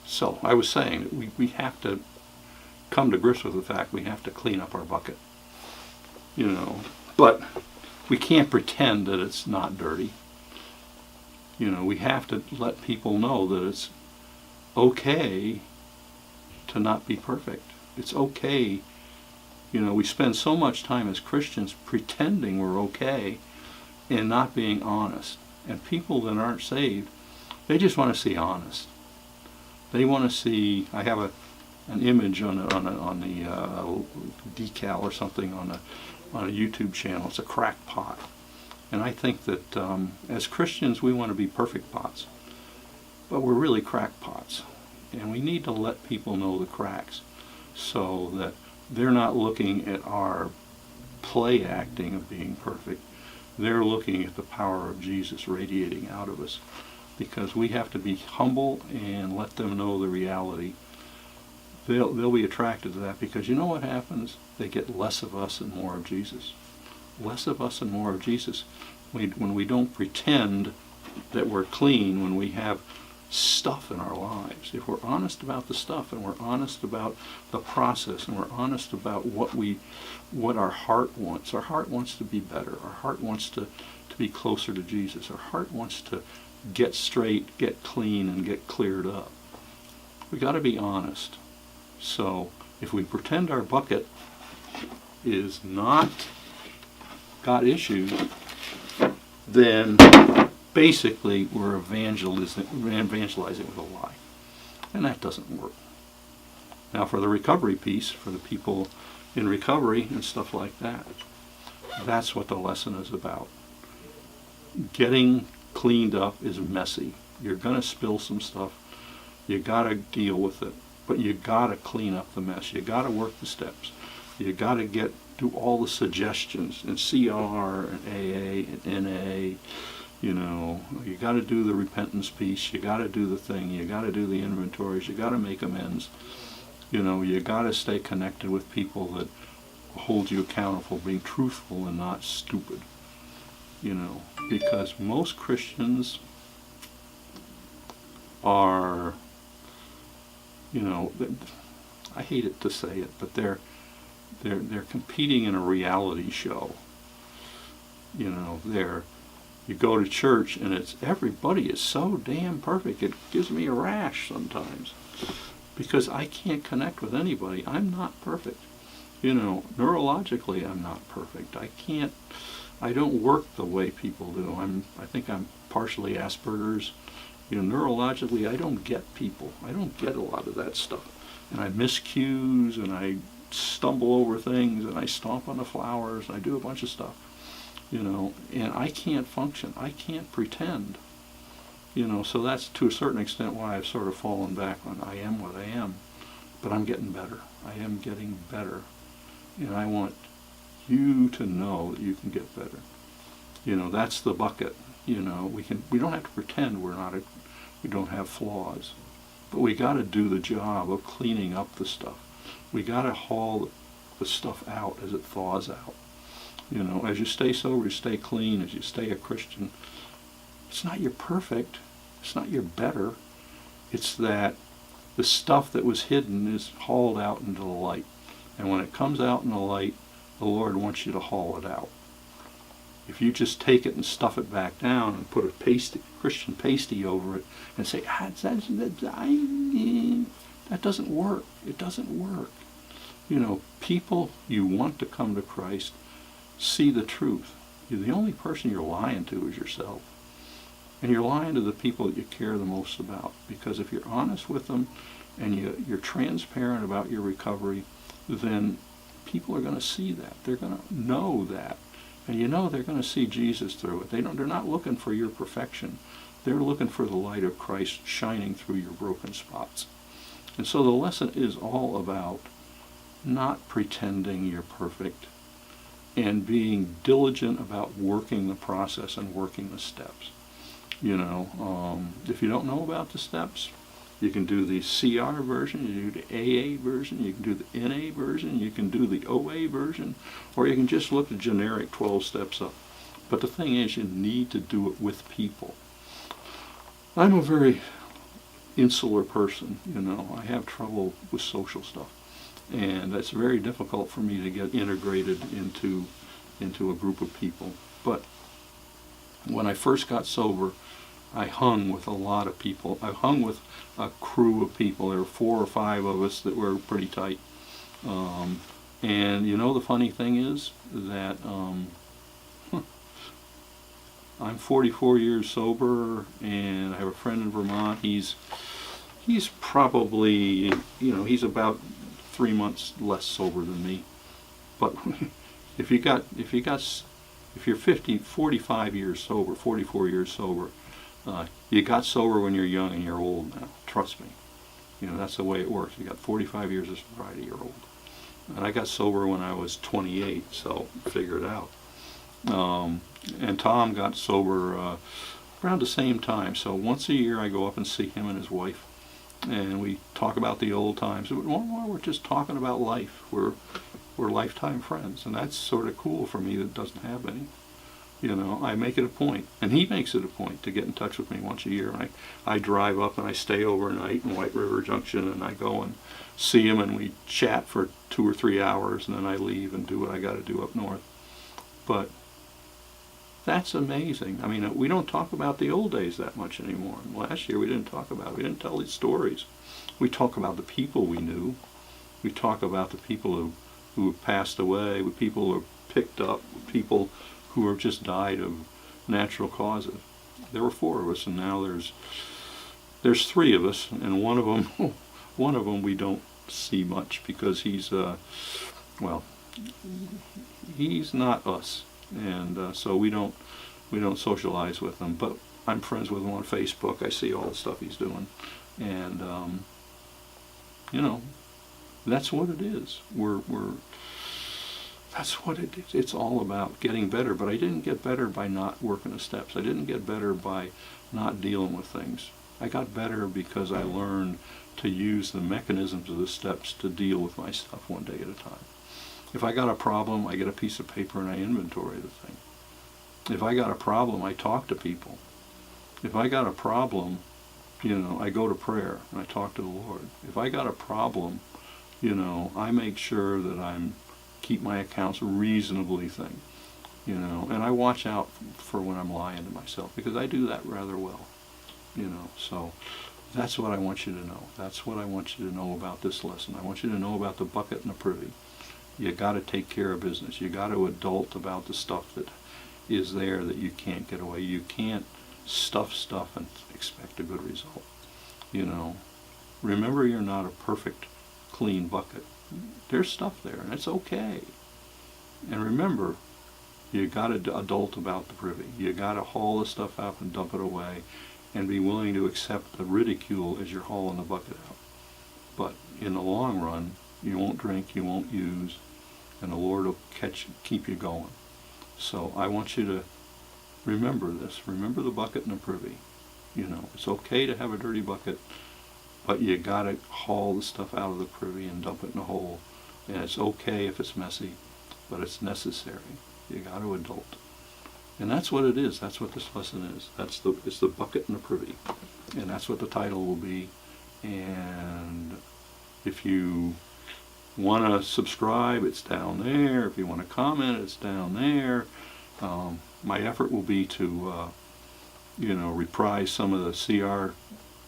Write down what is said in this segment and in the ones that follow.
So I was saying that we have to come to grips with the fact we have to clean up our bucket. But we can't pretend that it's not dirty. We have to let people know that it's okay to not be perfect. It's okay. We spend so much time as Christians pretending we're okay and not being honest. And people that aren't saved, they just want to see honest. They want to see. I have an image on the decal or something on a YouTube channel. It's a crack pot. And I think that as Christians we want to be perfect pots, but we're really crack pots. And we need to let people know the cracks so that they're not looking at our play acting of being perfect. They're looking at the power of Jesus radiating out of us, because we have to be humble and let them know the reality. They'll be attracted to that, because you know what happens? They get less of us and more of Jesus. Less of us and more of Jesus. When we don't pretend that we're clean, when we have stuff in our lives, if we're honest about the stuff and we're honest about the process and we're honest about what our heart wants. Our heart wants to be better. Our heart wants to be closer to Jesus. Our heart wants to get straight, get clean, and get cleared up. We got to be honest. So if we pretend our bucket is not got issues, then basically we're evangelizing with a lie. And that doesn't work. Now for the recovery piece, for the people in recovery and stuff like that, that's what the lesson is about. Getting cleaned up is messy. You're going to spill some stuff. You got to deal with it. But you got to clean up the mess. You got to work the steps. You got to do all the suggestions in CR and AA and NA. You got to do the repentance piece. You got to do the thing. You got to do the inventories. You got to make amends. You got to stay connected with people that hold you accountable, being truthful and not stupid. Because most Christians are, I hate it to say it, but they're competing in a reality show. You go to church and everybody is so damn perfect. It gives me a rash sometimes, because I can't connect with anybody. I'm not perfect. Neurologically I'm not perfect. I don't work the way people do. I think I'm partially Asperger's. Neurologically I don't get people. I don't get a lot of that stuff. And I miss cues, and I stumble over things, and I stomp on the flowers, and I do a bunch of stuff. And I can't function. I can't pretend. So that's to a certain extent why I've sort of fallen back on I am what I am. But I'm getting better. I am getting better. And I want you to know that you can get better. That's the bucket. We don't have to pretend we don't have flaws. But we got to do the job of cleaning up the stuff. We got to haul the stuff out as it thaws out. As you stay sober, you stay clean, as you stay a Christian, it's not you're perfect, it's not you're better, it's that the stuff that was hidden is hauled out into the light. And when it comes out in the light, the Lord wants you to haul it out. If you just take it and stuff it back down and put a Christian pasty over it and say, that doesn't work. It doesn't work. People you want to come to Christ see the truth. The only person you're lying to is yourself. And you're lying to the people that you care the most about. Because if you're honest with them and you're transparent about your recovery, then people are going to see that. They're going to know that. And they're going to see Jesus through it. They're not looking for your perfection. They're looking for the light of Christ shining through your broken spots. And so the lesson is all about not pretending you're perfect and being diligent about working the process and working the steps. If you don't know about the steps, you can do the CR version, you can do the AA version, you can do the NA version, you can do the OA version, or you can just look at generic 12 steps up. But the thing is, you need to do it with people. I'm a very insular person, I have trouble with social stuff. And it's very difficult for me to get integrated into a group of people. But when I first got sober, I hung with a lot of people. I hung with a crew of people. There were 4 or 5 of us that were pretty tight. And the funny thing is that I'm 44 years sober, and I have a friend in Vermont. He's probably, he's about 3 months less sober than me. But if you're 45 years sober, 44 years sober, you got sober when you're young and you're old now. Trust me. That's the way it works. You got 45 years of sobriety, you're old. And I got sober when I was 28, so figure it out. And Tom got sober around the same time. So once a year I go up and see him and his wife, and we talk about the old times. We're just talking about life. We're lifetime friends, and that's sort of cool for me that doesn't have any. I make it a point, and he makes it a point to get in touch with me once a year. And I drive up and I stay overnight in White River Junction, and I go and see him, and we chat for 2 or 3 hours, and then I leave and do what I got to do up north. But that's amazing. I mean, we don't talk about the old days that much anymore. Last year we didn't tell these stories. We talk about the people we knew. We talk about the people who have passed away, with people who are picked up, with people who have just died of natural causes. There were 4 of us, and now there's 3 of us, and one of them we don't see much because he's not us, and so we don't socialize with him. But I'm friends with him on Facebook. I see all the stuff he's doing, and that's what it is. That's what it is. It's all about getting better. But I didn't get better by not working the steps. I didn't get better by not dealing with things. I got better because I learned to use the mechanisms of the steps to deal with my stuff one day at a time. If I got a problem, I get a piece of paper and I inventory the thing. If I got a problem, I talk to people. If I got a problem, I go to prayer and I talk to the Lord. If I got a problem, I make sure that keep my accounts reasonably and I watch out for when I'm lying to myself, because I do that rather well, so that's what I want you to know. That's what I want you to know about this lesson. I want you to know about the bucket and the privy. You got to take care of business. You got to adult about the stuff that is there that you can't get away. You can't stuff stuff and expect a good result. Remember, you're not a perfect, clean bucket. There's stuff there, and it's okay. And remember, you got to adult about the privy. You got to haul the stuff out and dump it away, and be willing to accept the ridicule as you're hauling the bucket out. But in the long run, you won't drink, you won't use, and the Lord will keep you going. So I want you to remember this. Remember the bucket and the privy. It's okay to have a dirty bucket, but you got to haul the stuff out of the privy and dump it in a hole. And it's okay if it's messy, but it's necessary. You got to adult. And that's what it is. That's what this lesson is. It's the bucket and the privy. And that's what the title will be. And if you want to subscribe, it's down there. If you want to comment, it's down there. My effort will be to, reprise some of the CR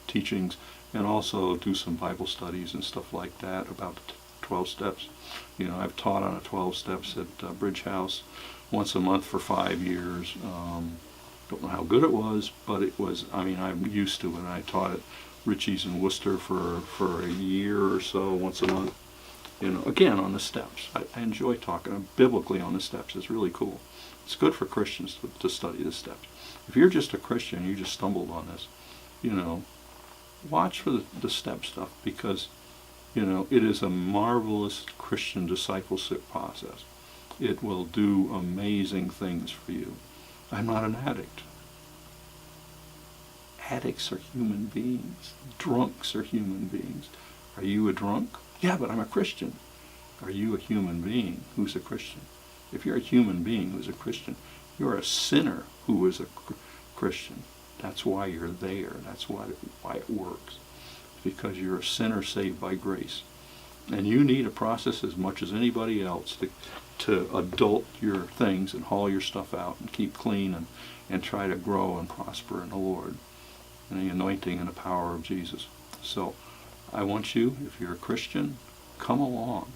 teachings, and also do some Bible studies and stuff like that about the 12 steps. I've taught on the 12 steps at Bridge House once a month for 5 years. Don't know how good it was, but it was, I'm used to it. I taught at Ritchie's in Worcester for a year or so, once a month. Again, on the steps. I enjoy talking biblically on the steps. It's really cool. It's good for Christians to study the steps. If you're just a Christian, you just stumbled on this, watch for the step stuff, because, it is a marvelous Christian discipleship process. It will do amazing things for you. I'm not an addict. Addicts are human beings. Drunks are human beings. Are you a drunk? Yeah, but I'm a Christian. Are you a human being who's a Christian? If you're a human being who's a Christian, you're a sinner who is a Christian. That's why you're there. That's why it works. because you're a sinner saved by grace. And you need a process as much as anybody else to adult your things and haul your stuff out and keep clean and try to grow and prosper in the Lord and the anointing and the power of Jesus. So I want you, if you're a Christian, come along.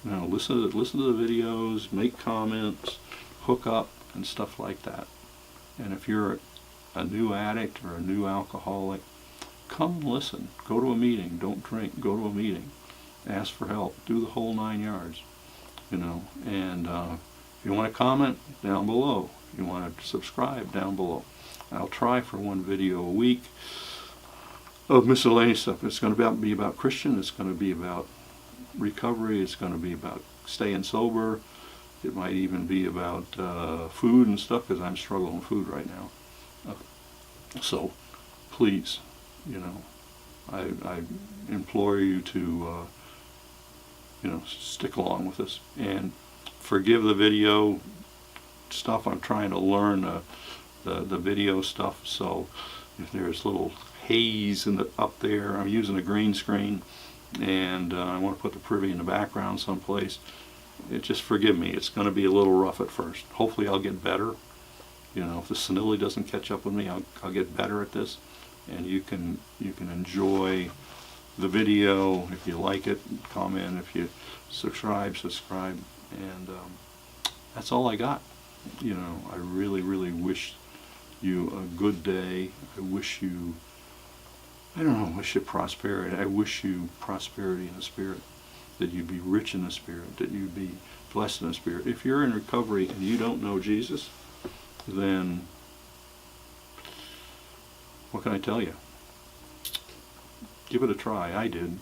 You know, listen to the videos, make comments, hook up and stuff like that. And if you're a new addict or a new alcoholic, come listen. Go to a meeting. Don't drink. Go to a meeting. Ask for help. Do the whole 9 yards. You know, and if you want to comment, down below. If you want to subscribe, down below. I'll try for one video a week of miscellaneous stuff. It's going to be about Christian. It's going to be about recovery. It's going to be about staying sober. It might even be about food and stuff, because I'm struggling with food right now. So please, you know, I implore you to you know, stick along with us and forgive the video stuff. I'm trying to learn the video stuff, so if there's little haze up there, I'm using a green screen, and I want to put the privy in the background someplace. Just forgive me. It's going to be a little rough at first. Hopefully I'll get better. You know, if the senility doesn't catch up with me, I'll get better at this, and you can enjoy the video. If you like it, comment. If you subscribe, and that's all I got. You know, I really, really wish you a good day. I wish you, I don't know, wish you prosperity. I wish you prosperity in the Spirit, that you be rich in the Spirit, that you be blessed in the Spirit. If you're in recovery and you don't know Jesus, then what can I tell you? Give it a try. I did.